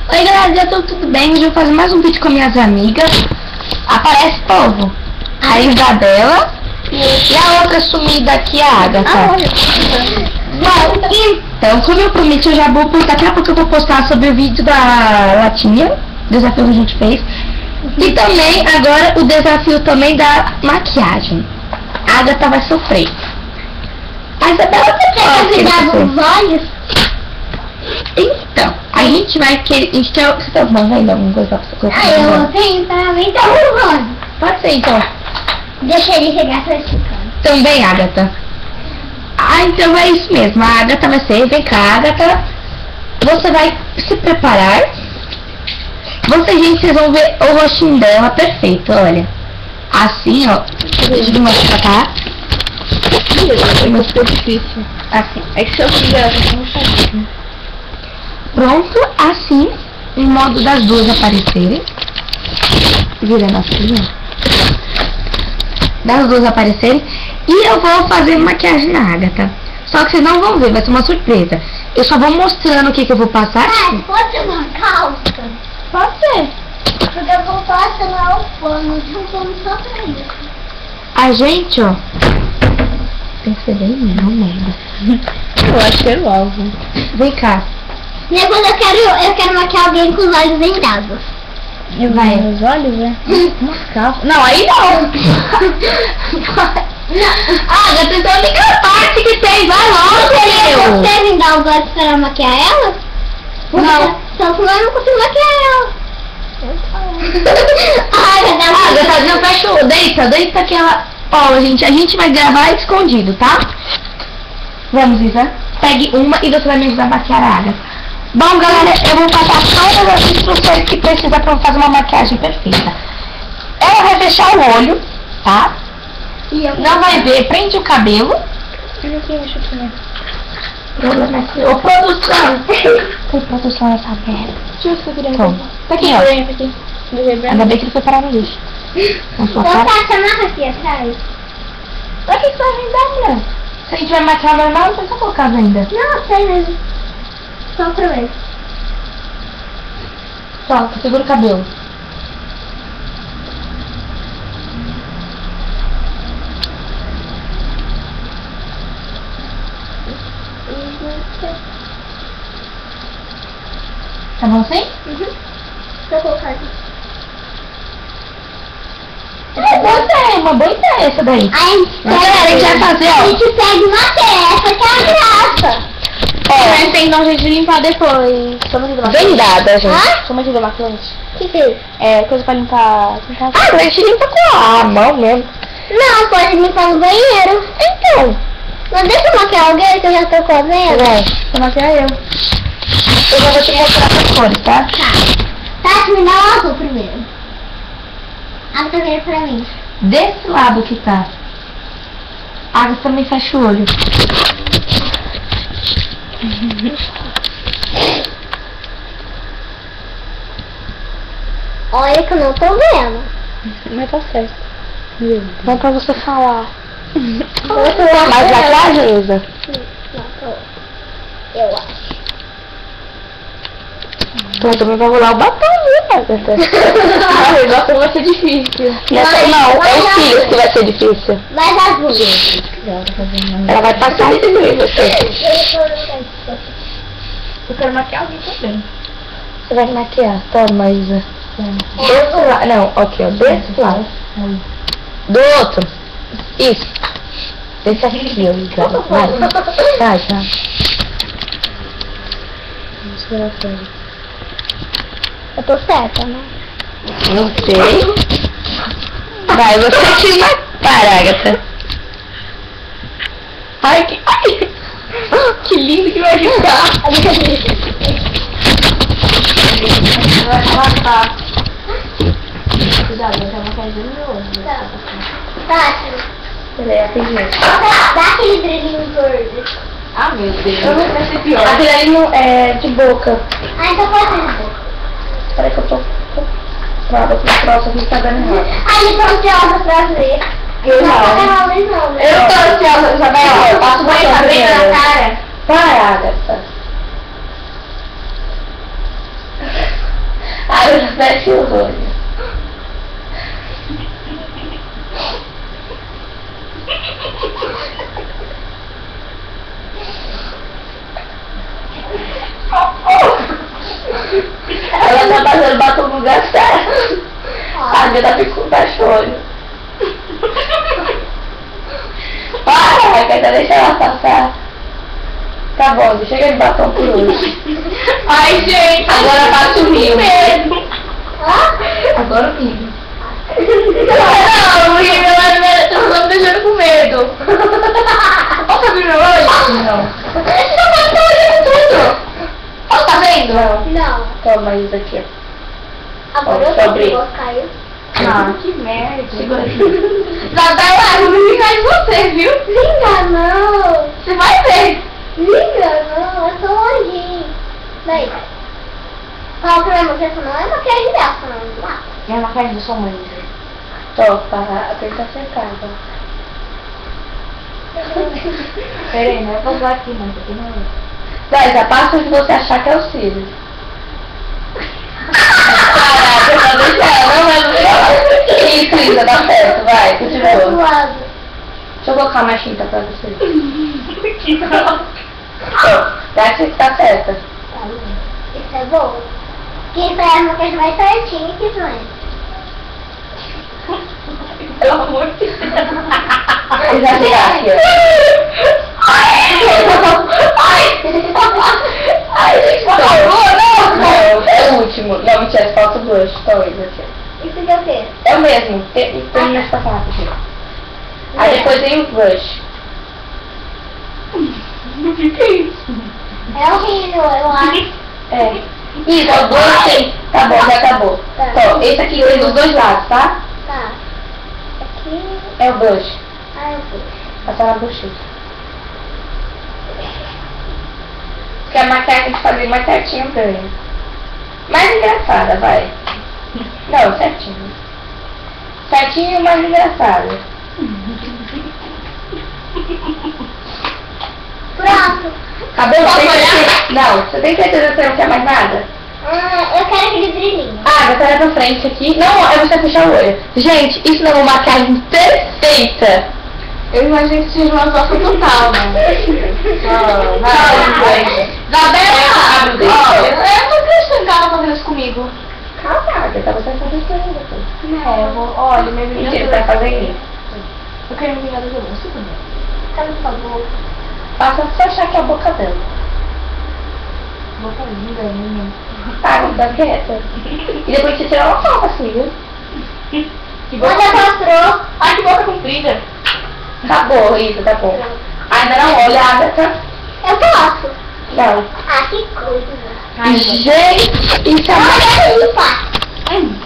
Oi galera, tudo bem? Hoje eu vou fazer mais um vídeo com minhas amigas. Aparece povo. A Isabela e a outra sumida aqui, a Agatha. Bom, então, como eu prometi, eu já vou postar. Daqui a pouco eu vou postar sobre o vídeo da latinha, desafio que a gente fez. E também, agora, o desafio também da maquiagem. A Agatha vai sofrer. A Isabela Você quer cuidar dos olhos? Então, a gente vai querer. Você tá vendo alguma coisa pra você colocar? Eu tenho também, então olhos. Pode ser então. Deixa ele chegar pra esse canto. Também, Agatha. Ah, então é isso mesmo. A Agatha vai ser. Vem cá, Agatha. Você vai se preparar. Vocês vão ver o rostinho dela perfeito, olha. Assim, ó. Deixa eu mostrar, tá? Ficou difícil. Assim. É que se eu fizer, eu não sei. Pronto, assim. Em modo das duas aparecerem. Virando assim, ó. Das duas aparecerem. E eu vou fazer maquiagem na Agatha. Só que vocês não vão ver, vai ser uma surpresa. Eu só vou mostrando o que eu vou passar. Pode ser uma calça? Pode ser. Porque eu vou passar o pano, de um pano só pra isso. A gente, ó. Tem que ser bem não, merda. Eu acho que é logo. Vem cá. Depois eu quero maquiar alguém com os olhos vendados. Vai. Os olhos, né? Uma calça. Não, aí não. Agatha, então a única parte que tem, vai logo, Você vendar os olhos pra maquiar ela? Não. Então senão eu não consigo maquiar ela. Agatha, não fecha o... Deita que ela... Ó, gente, a gente vai gravar escondido, tá? Vamos, Isa. Pegue uma e você vai me ajudar a maquiar a Agatha. Bom, galera, eu vou passar todas as instruções que precisa pra fazer uma maquiagem perfeita. Ela vai fechar o olho, tá? Não vai ver, prende o cabelo. Problema aqui. Ô, produção! Tem produção nessa merda. Deixa eu ver se Toma. Tá aqui, ó. Ainda bem que ele foi parar no lixo. Na sua cara. Você amarra aqui atrás? Pra que você vai vendar, mulher? Se a gente vai maquiar normal, não precisa colocar venda. Não, sei mesmo. Só pra ver. Solta, segura o cabelo. Tá bom assim? Uhum. Deixa eu colocar aqui. Uma boa ideia essa daí. Galera, a gente vai fazer, A ó. gente pega uma peça que é a graça. Mas tem que dar um jeito de limpar depois. Chama de maquiante. Vendada, gente. Hã? Chama de maquiante. O que é? É, coisa pra limpar. Ah, a gente limpa com a mão mesmo. Não, pode limpar no banheiro. Então. Mas deixa eu maquiar alguém que eu já tô comendo. Vai. Vou maquiar eu. Eu já vou te mostrar as cores, tá? Tati, me dá o azul primeiro. A outra vez pra mim. Desse lado que tá. A água também fecha o olho. Olha que eu não tô vendo. Mas tá certo. Não é pra você falar. Mas Mas maquiagem, Isa? Não tô. Eu acho. Então também vai rolar o batom, viu, Agatha? Ah, o batom vai ser difícil. Não, é os cílios que vai ser difícil. Mais azul. Ela vai passar isso em você. Eu quero maquiar alguém também. Você vai maquiar. Toma, Isa. Desse lado. Não, aqui, ó. Desse lado. Do outro. Isso. Desse aqui, ó. Isa. Vai. Vai, tá. Vamos tirar a frente. Eu tô certa, né? Não sei. Vai, você que vai. Para, Agatha. Ai, que lindo que vai ficar. Cuidado, vai ter uma casinha no meu olho. Tati, dá aquele brilhinho verde. Ah, meu Deus. Eu vou vai ser pior. Aquele ali é de boca. Ah, então pode ser de boca. Peraí que eu tô trava com o troço aqui, tá dando errado. Ai, eu tô ansiosa pra ver. Eu não. Não, Eu não tô ansiosa, Isabela. Eu passo Vai uma saber na cara. Para, Agatha. Agora já fecha os olhos. Ela tá fazendo batom no lugar certo. A Ana fecha o olho. Vai, Caetano, deixa ela passar. Tá bom, chega de batom por hoje. Ai, gente. Agora passa o rio. Hã? Agora o rio. Não, Will, eu tô me deixando com medo. Posso abrir meu olho? Não. Você tá olhando tudo. Ó, tá vendo? Não. Não. Toma isso aqui, ó. Agora eu sobre. tô caiu. Ah, que merda. Segura aqui. Isabela, eu vou ficar em você, viu? Liga não. Você vai ver. Liga não, eu tô longinho. Daí. Fala pra minha maquiagem, não é maquiagem dela, não. Lá. É a maquiagem da sua mãe. Tô, para tentar acertar, tá? Peraí, não é pra usar aqui, não. Aqui não é. Vai, já passa onde você achar que é o cílio. Caraca, tá deixando, não vai no Isso, Isa, dá certo, vai, Do continua. lado. Deixa eu colocar mais tinta pra você. Que não. Dá que tá certa. Isso é bom. Quem faz a maquiagem mais certinho que sonha. Pelo amor de Deus. Eu já chegar aqui, ó. Ai, Por favor, não. Não, é o último. Não, mentira, falta o blush. Talvez aqui. Isso aqui é o quê? É o mesmo. Tem mais pra falar aqui. Aí depois vem o blush. O que é isso? É horrível, eu acho. É. Isso, é o blush tem. Tá bom, já acabou. Tá. Então, esse aqui tem dos dois lados, tá? Tá. Aqui. É o blush. Ah, eu fui. Passar na bochecha. Porque a maquiagem tem que fazer mais certinho ganha. Mais engraçada, vai. Não, certinho. Certinho e mais engraçada. Pronto. Acabou? Posso Você tem olhar? certeza- Não, você tem certeza que você não quer mais nada? Eu quero aquele brilhinho. Ah, agora olha pra frente aqui. Não, é você fechar o olho. Gente, isso não é uma maquiagem perfeita. Eu imagino que seja uma atuação total, né? Isabela! Abre o dedo. Eu não acredito que ela fazendo isso comigo. Calma, tá você fazendo isso ainda. É, eu vou. Olha, minha Mentira, vai fazer isso. Eu quero me vingar do violão, você também. Tá, por favor. Passa só achar que é a boca dela. Boca linda, minha. Tá, não tá quieta. E depois você tira uma foto assim, viu? Que boca. Onde mostrou? Ai, que boca comprida. Tá bom, isso, tá bom. Ainda não olha, Agatha. Eu posso. Não. Ah, que coisa. Gente, isso é Olha aí, pá.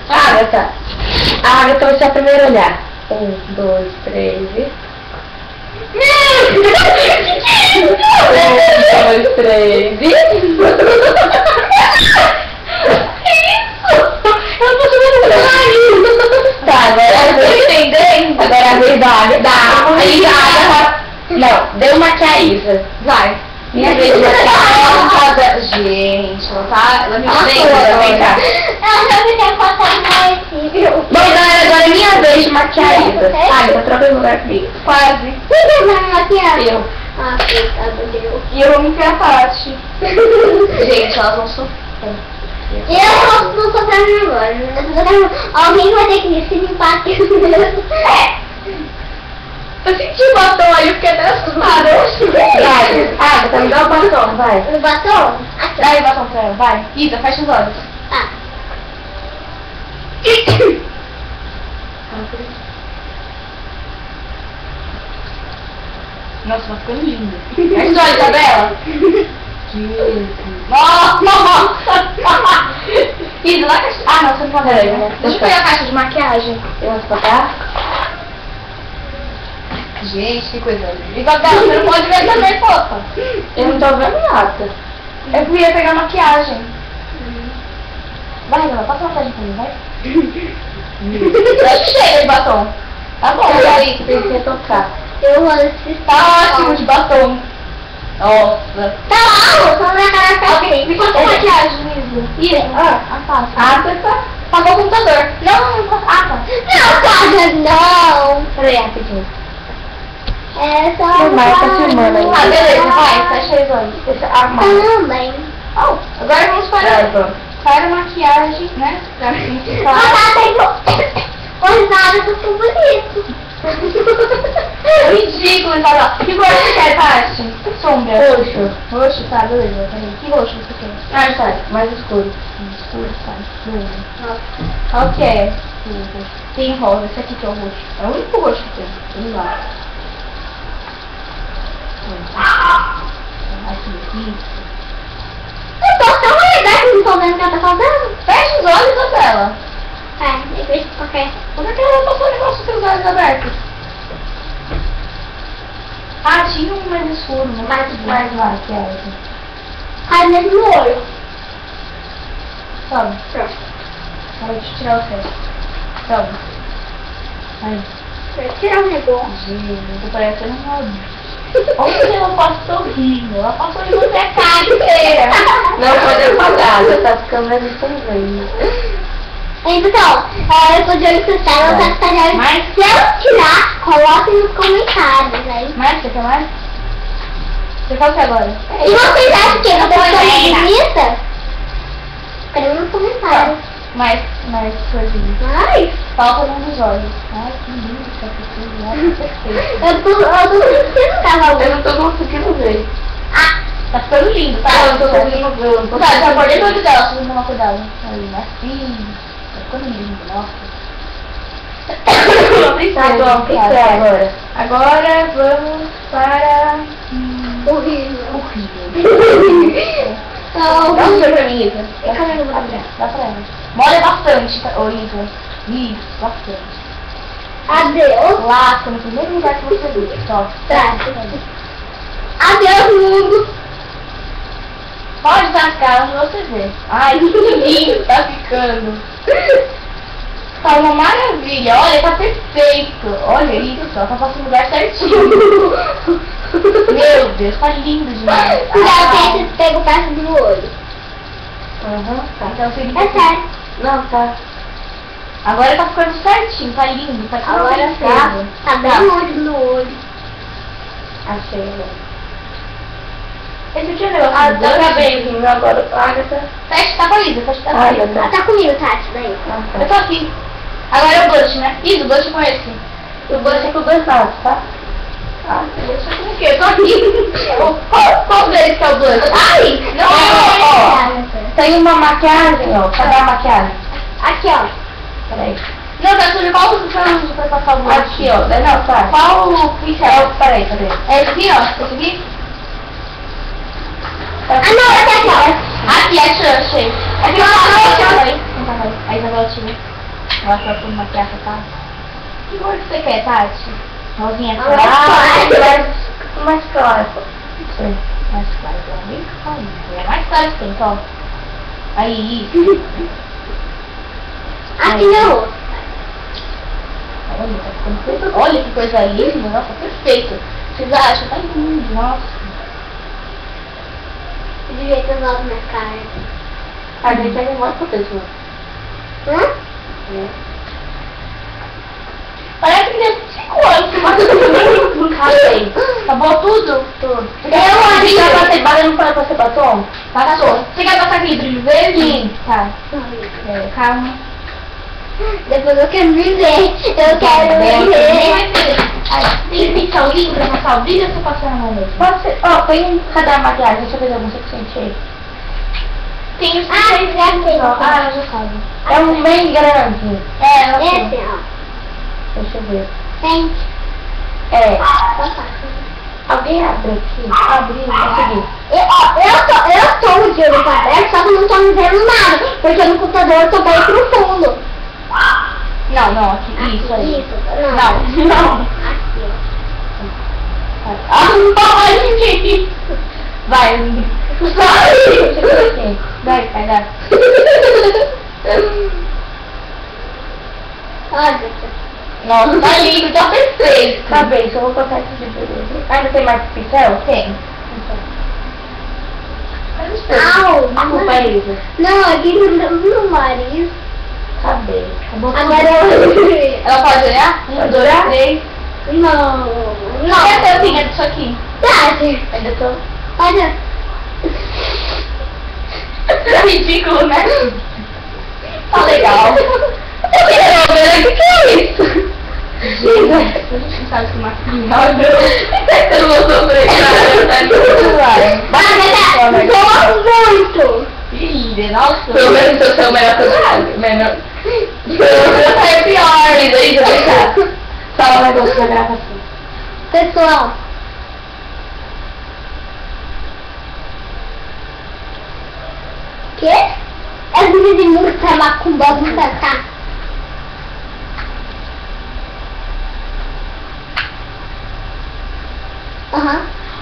Agatha. A Agatha vai ser a primeira a olhar. 1, 2, 3 e... 1, 2, 3 e... Eu não tô sabendo. Tá, agora eu tô entendendo. Agora é a verdade. Aí a Agatha... Não, deu uma que a Isa. Vai. Minha vez de maquiar. Gente, ela me Vem cá. Eu já me tenho passado mais viu? Bom, galera, agora é minha vez de maquiar a Isa. Agatha, troca de lugar comigo. quase. Você vai me maquiar? Eu. Ah, coitado Deus. E eu vou me enfiar a parte. Gente, elas vão sofrer. Eu não tô fazendo agora. Alguém vai ter que se limpar aqui. Eu senti o batom aí, eu fiquei até assustada. Vai, Agatha, me dá o batom, vai. No batom? Aqui. Dá aí o batom pra ela, vai. Isa, fecha os olhos. Tá. Nossa, tá ficando linda. Fecha os olhos, Isabela. Nossa! Isa, lá a caixa... Ah, não, você não pode Peraí, ver, né? deixa Deixa eu eu pegar a caixa de maquiagem. Eu vou botar. Gente, que coisa linda. Isabela, você não pode ver também, fofa. Eu não tô vendo nada. Eu ia pegar maquiagem. Vai, Isabela, passa a maquiagem pra mim, vai. Eu acho que chega de batom. Tá bom, Peraí, aí. que tem que retocar. Eu vou assistir. Tá ótimo de batom. Nossa. Tá lá, só na minha cara perfeita. Me conta uma maquiagem, Lisa. Isso. Ah, Fácil. Ah, você tá... Pagou o computador. Não. Ah, tá. não, cara, não. Peraí, rapidinho. É só Tá filmando aí. Ah, beleza, vai. Fecha aí, olhos. também. Oh, agora vamos para a maquiagem, né? Pra gente Ah, tá, tem os nada ficou bonito. Ridículo, tá? Que cor você quer, Tati? Sombra. Roxo. Roxo, tá, beleza. Peraí. Que roxo você quer? Ah, tá. Mais escuro. Escuro, tá. Beleza. Qual que é? Tem rosa. Esse aqui que é o roxo. É o único roxo que tem. Vamos lá. Aqui. Eu tô tão legal que não tô vendo o que ela tá fazendo. Fecha os olhos, Isabela. É, depois de qualquer. Por que ela passou o negócio com os olhos abertos? Ah, tinha um mais escuro, né? Mais lá, que é esse. Ai, mesmo no olho. Sobe. Pronto. Deixa eu tirar o céu. Sobe. Aí. Pra tirar o negócio. Gente, tô parecendo uma... Olha, ela passou horrível. Ela passou em você a cara inteira. Não pode apagar, já tá ficando ali também. Então, eu tô de olho fechado, ela tá estagiando. Mas- Se eu tirar, coloque nos comentários aí. Mais, você quer mais? Você quer o que agora? E vocês acham que eu tô Põe aí, ficando né? bonita? Escreve nos comentários. Mais coisinha. Ai, Falta um dos olhos. Ai, que lindo que tá ficando. Ai, perfeito. eu tô sentindo que tava Eu não tô conseguindo ver. Ah, Tá ficando lindo, tá? Eu não tô conseguindo ver. Eu não tô Tá, já acordei no conseguindo olho dela, se não tomar cuidado. Aí, assim. Tá ficando lindo, nossa. Tá bom, o que que é agora? Agora vamos para... horrível. Horrível. Não, Dá um pra mim, Isa. Cadê o meu? Dá pra ela. Molha bastante, tá? Ô, Isa. Isso, bastante. Adeus. Lasca no primeiro lugar que você viu. Só. Tá. Adeus, mundo. Pode lascar onde você vê. Ai, que lindo tá ficando. Tá uma maravilha. Olha, tá perfeito. Olha isso, ó. Tá passando no lugar certinho. Meu Deus, tá lindo demais. Cuidado que esse pega perto do olho. Aham, tá. Então, você É sério. Não, tá. agora tá ficando certinho, tá lindo. Tá ficando Agora perfeito. tá bem longe no olho. Achei agora. Esse aqui é o negócio. Ah, do tá blush. bem, viu? Agora, Agatha. Fecha, tá com a Isa, fecha, tá com a Ah, Isa. já Ela tá comigo, Tati, daí. Ah, Eu tá. tô aqui. Agora é o blush, né? Isso, o blush com esse. O blush é com dois lados, tá? Ah, blush com o quê? Eu tô aqui. Qual deles que é o blush? Ai! Não, Ó, tem uma maquiagem, ó. Cadê a maquiagem? Aqui, ó. Peraí. Não, tá tudo qual você tá usando pra passar o blush? Aqui, ó. Não, tá. Qual o pincel? Peraí. É esse aqui, ó. Esse aqui? Ah, não, essa é aqui, ó. Aqui, achei. Aqui, ó. Aí, Isabela tirou. Ela só foi maquiar, tá? Que cor que você quer, Tati? Rosinha Ah, clara? Mais claro. Não sei. Mais clara, bem clarinha. É mais clara que tem, ó. Aí, isso. Aqui meu rosto. Olha, tá ficando perfeito. Olha que coisa linda. Nossa, perfeito. Vocês acham? Tá lindo, nossa. Eu devia ter usado minha cara. A gente ainda mostra o texto. Hã? Parece que tem 5 anos que você Acabei. acabou tudo? Tudo. Eu ali Já passei batom, não foi passar batom? passou. Você quer passar aquele brilho verde? Sim. Tá. É, calma. Depois eu quero me ver. Eu quero me ver. Tem pincel lindo pra passar o brilho ou você passa na mão mesmo? Pode ser. Ó, põe. Cadê a maquiagem? Deixa eu ver se eu consigo sentir. Tem os Ah, já sei. Ah, eu já sabe. É um bem grande. É, ela Esse, ó. Deixa eu ver. Tem. É. Opa. Alguém abre aqui. Abriu, consegui. Eu tô de olho aberto, só que eu não tô vendo nada. Porque no computador eu tô bem pro fundo. Não, aqui. Isso aí. Isso, não. Não. Aqui, ó. Ai, vai. Vai, vai dar. Olha. Nossa, tá lindo, tá perfeito. Tá bem, só vou botar aqui de beleza. Ainda tem mais pincel? Tem. Então. Au! A culpa é Isa. Não, aqui no nariz. Cadê? Agora eu... Ela pode olhar? 1, 2, 3. Não. Não, é teu, filha, disso aqui. Tá. Ainda tô. Olha. É ridículo, né? Tá legal. O que é isso? Jesus, a gente não sabe se maquiagem. Eu não vou sofrer, cara. Vai, muito. Filha, nossa. Pelo menos eu sou o melhor personagem. Menor. É pior, Isa, vem cá. Fala um negócio da gravação. Pessoal. Que? As meninas que tá macumba, tá?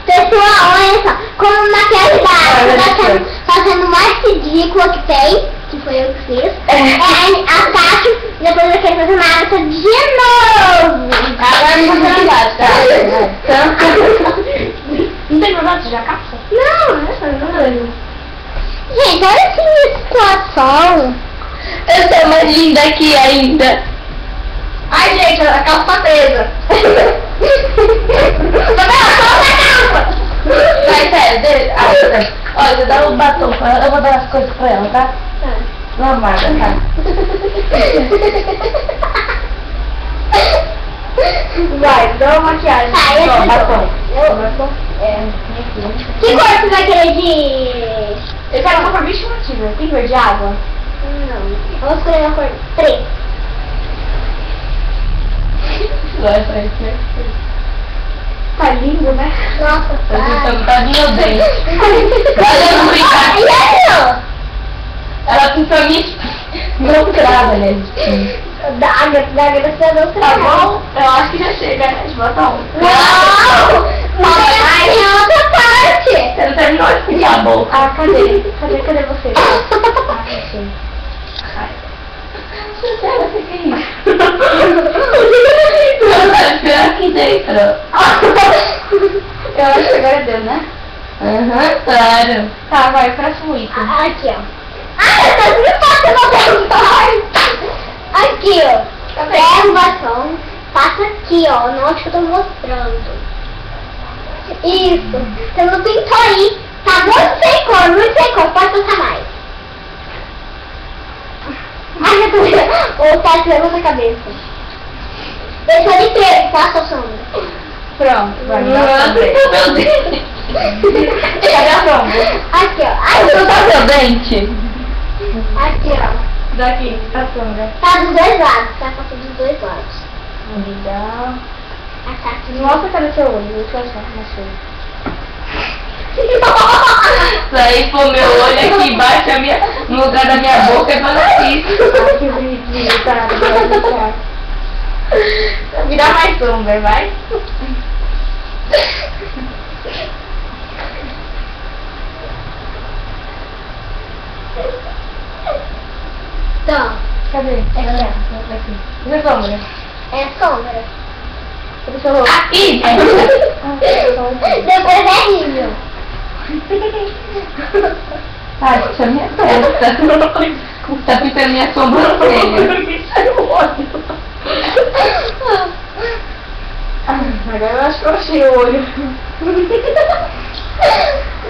Pessoal, olha só, como maquiagem tá sendo mais ridícula que tem, que foi eu que fiz, a Tati, depois eu quero fazer uma arte de novo. Agora não tem verdade, tá? Não tem problema, você já capta? Não, essa não. Gente, olha essa situação. Eu sou mais linda aqui ainda. Ai, gente, a calça tá presa. Vai, sério, olha, eu dou um batom pra ela, eu vou dar as coisas pra ela, tá? Não, Marga, tá? Vai, dá uma maquiagem. Tá, batom. Que cor você vai querer de... Eu quero uma cor bem chamativa. Tem cor de água? Não, vamos escolher uma cor preta. Vai, tá lindo, né? Nossa, Tá meu bem. Olha, não brincar. E aí, Ela pintou meu cravo, né? Da água você não Tá bom? Eu acho que já chega, né? De batom. Não! Mas tem outra parte! Você não terminou de pintar a boca. Ah, cadê? Cadê você? Ah, achei. Sincera, o que é isso? Tá aqui dentro. Eu acho que agora deu, né? Aham, claro. Tá, vai, próximo item. Aqui, ó. Mas me passa aqui, ó. Pega o batom, passa aqui, ó. Na onde que eu tô mostrando. Isso. Você não pintou aí. Tá muito sem cor, pode passar mais. Ai, meu Deus. Ou pode levar na cabeça. Deixa de preto, passa a sombra. Pronto, vai. Meu Deus. Cadê a sombra? Aqui, ó. Ai, Aqui, não tá meu dente. aqui, ó. Daqui, a sombra. Tá dos dois lados, tá passando dos dois lados. Legal. Tá aqui. Mostra cadê seu olho, deixa eu achar que achei. Isso aí foi meu olho aqui embaixo, no lugar da minha boca é meu nariz. Ai, que bonitinho, tá? Vai deixar. Virar mais sombra, vai. Então, Cadê? Aqui. Cadê a sombra? é sombra. Cadê seu rosto? Aqui, Depois é rímel. Ai, isso é minha testa. Tá pintando minha sobrancelha. Agora eu acho que eu achei o olho.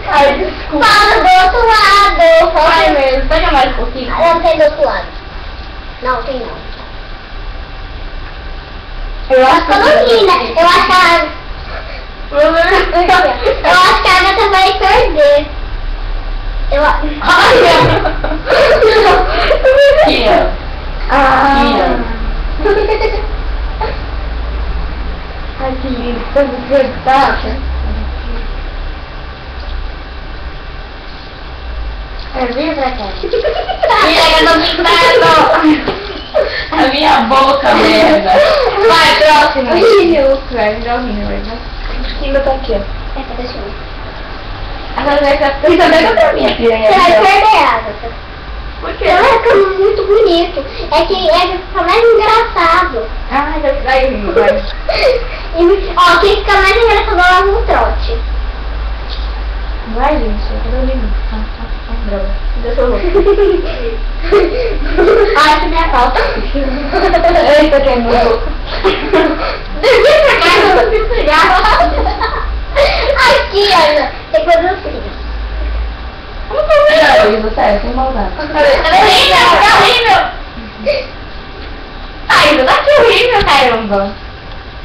Ai, desculpa. Fala do outro lado. Ai, mesmo. Pega mais um pouquinho. Não tem do outro lado. Não, tem não. Eu Acho que eu não vi, né? Eu acho que a Agatha vai perder. Aqui, ó. Ai, que lindo. Tanto verdade. Vem pra cá. A minha boca, merda. Vai, próximo. Rímel. Vai, dá o rímel aí, né? Ainda tá aqui, ó. Deixa eu ver. Agora vai ficar... E também não pra minha piranha. Você vai perder, Agatha. Por quê? Ela fica muito bonito. É que fica mais engraçado. Ai, vai, rímel, vai. Ó, quem fica mais engraçado é o trote. Vai, gente, eu tô dormindo. Droga. Deixa eu ver. Ah, essa é minha calça. Eita, que é meu. Aqui, Ana. Tem que fazer assim. Não tô vendo isso, sério, sem maldade. É horrível! Ai, isso daqui é horrível, caramba.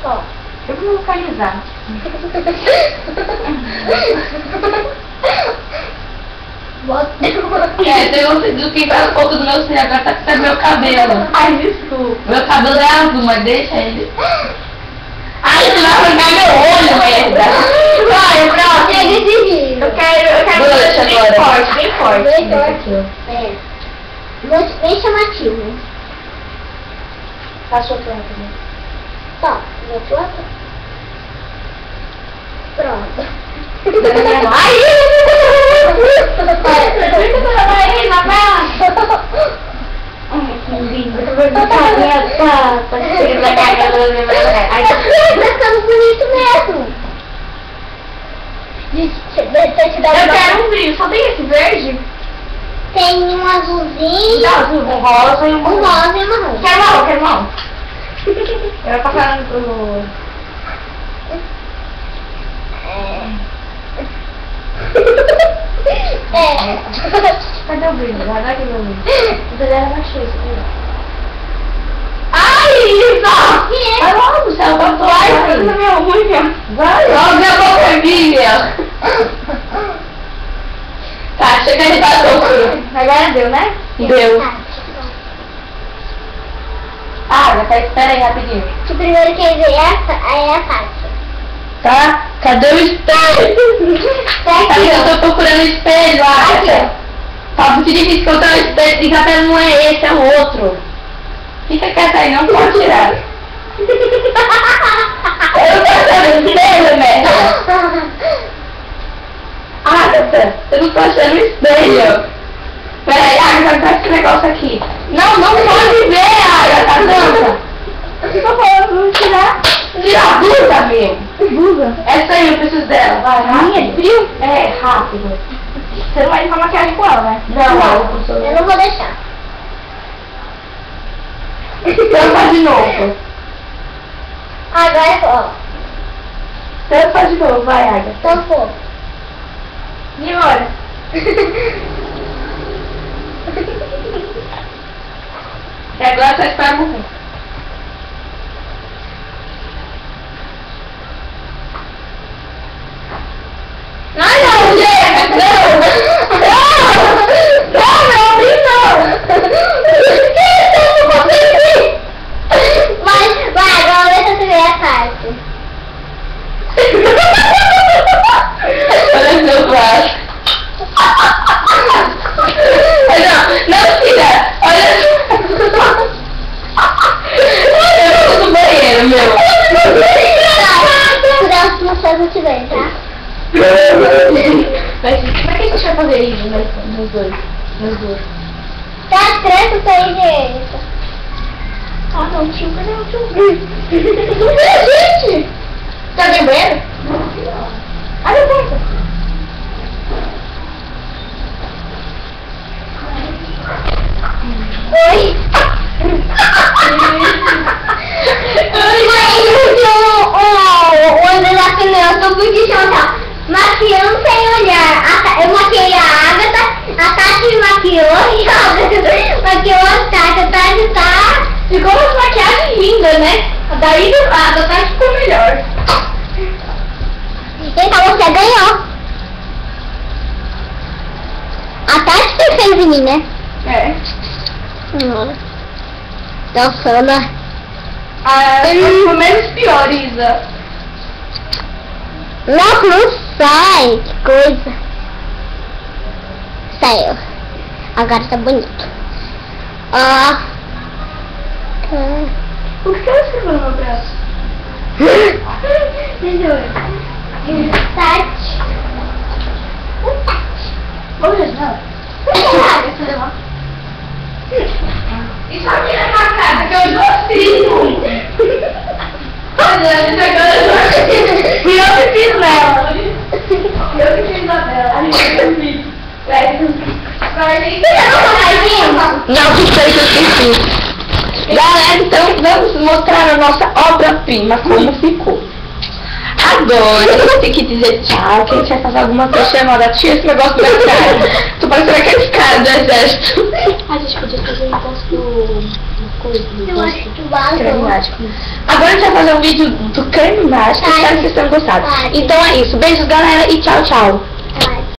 Ó. Eu vou localizar. Você conseguiu quebrar um pouco do meu cílio, agora tá com meu cabelo. Ai, desculpa. Meu cabelo é azul, mas deixa ele. Ai, você vai arrancar meu olho, merda. Vai, pronto. Chega de rir. Eu quero Blush bem agora. forte, bem forte. Bem Esse forte. aqui, ó. É. Bem chamativo. Passou pronto, né? Tá, do outro lado. Pronto. Ai, Tá ficando bonito mesmo. eu quero um brilho, só tem esse verde? Tem um azulzinho, Azul, um rosa e um rosa e um marrom. Quero marrom. Eu vou passar no... Cadê o brilho? Vai dar aqui meu brilho. O brilho era mais cheio, aqui. Ai, Isa! Vai logo, do céu, tá só. Vai, na minha unha. Vai. Logo minha boca, Emília. Tá, chega de batom. Agora deu, né? Deu. Ah, já tá, espera aí rapidinho. O primeiro que veio é a Tati. Tá? Cadê o espelho? Tá aqui, Eu tô procurando o espelho, Aqui, Agatha. Tá muito difícil encontrar o espelho, tem que até não é esse, é o outro. Fica quieta aí, não pode tirar. Eu não tô achando o espelho, merda. Agatha, eu não tô achando o espelho. Peraí, Agatha, tá esse negócio aqui. Não pode ver, Agatha, dança. Eu tô falando, vamos tirar. Tira a blusa, meu. Blusa? Essa aí, eu preciso dela. Vai, minha de frio? É, rápido. Você não vai limpar maquiagem com ela, né? Eu não vou deixar. Tampa de novo. Agora, ó. Tampa de novo, vai, Agatha. Tampou. E agora? E agora só espera morrer. Ai, não, gente! Não, Vai, agora deixa eu ver a parte. olha meu braço. Não tira. Olha no banheiro, meu. Cuidado se você não tiver, tá? Como é que a gente vai fazer isso nos dois? Tá escrito isso aí, gente. Ah, não, tio, cadê o tio? Não vê, gente! Tá de banheiro? Abre a porta. Oi! O André da Pneu, eu tô muito chata. Maquiando sem olhar. Eu maquiei a Agatha, a Tati me maquiou e a Agatha maquiou a Tati. A Tati tá... Ficou uma maquiagem linda, né? Daí a da Tati ficou melhor. Então você ganhou. A Tati que fez em mim, né? É. Nossa, Ana. Foi menos pior, Isa. Nossa, não sai. Que coisa. Saiu. Agora tá bonito. Por que eu escrevi no meu braço? Tati. Olha, não. Isso aqui na minha casa, que eu docinho. Olha, isso agora eu que fiz nela. Eu que fiz a dela. Não, que foi que eu esqueci. Galera, então vamos mostrar a nossa obra-prima, como ficou. Agora, eu vou ter que dizer tchau, que a gente vai fazer alguma coisa chamada tira esse negócio da cara. Tô parecendo aqueles caras do exército. A gente podia fazer um negócio do coisa, Eu acho que vai. Creme mágico. Agora a gente vai fazer um vídeo do creme mágico, espero que vocês tenham gostado. Então é isso, beijos galera e tchau, tchau.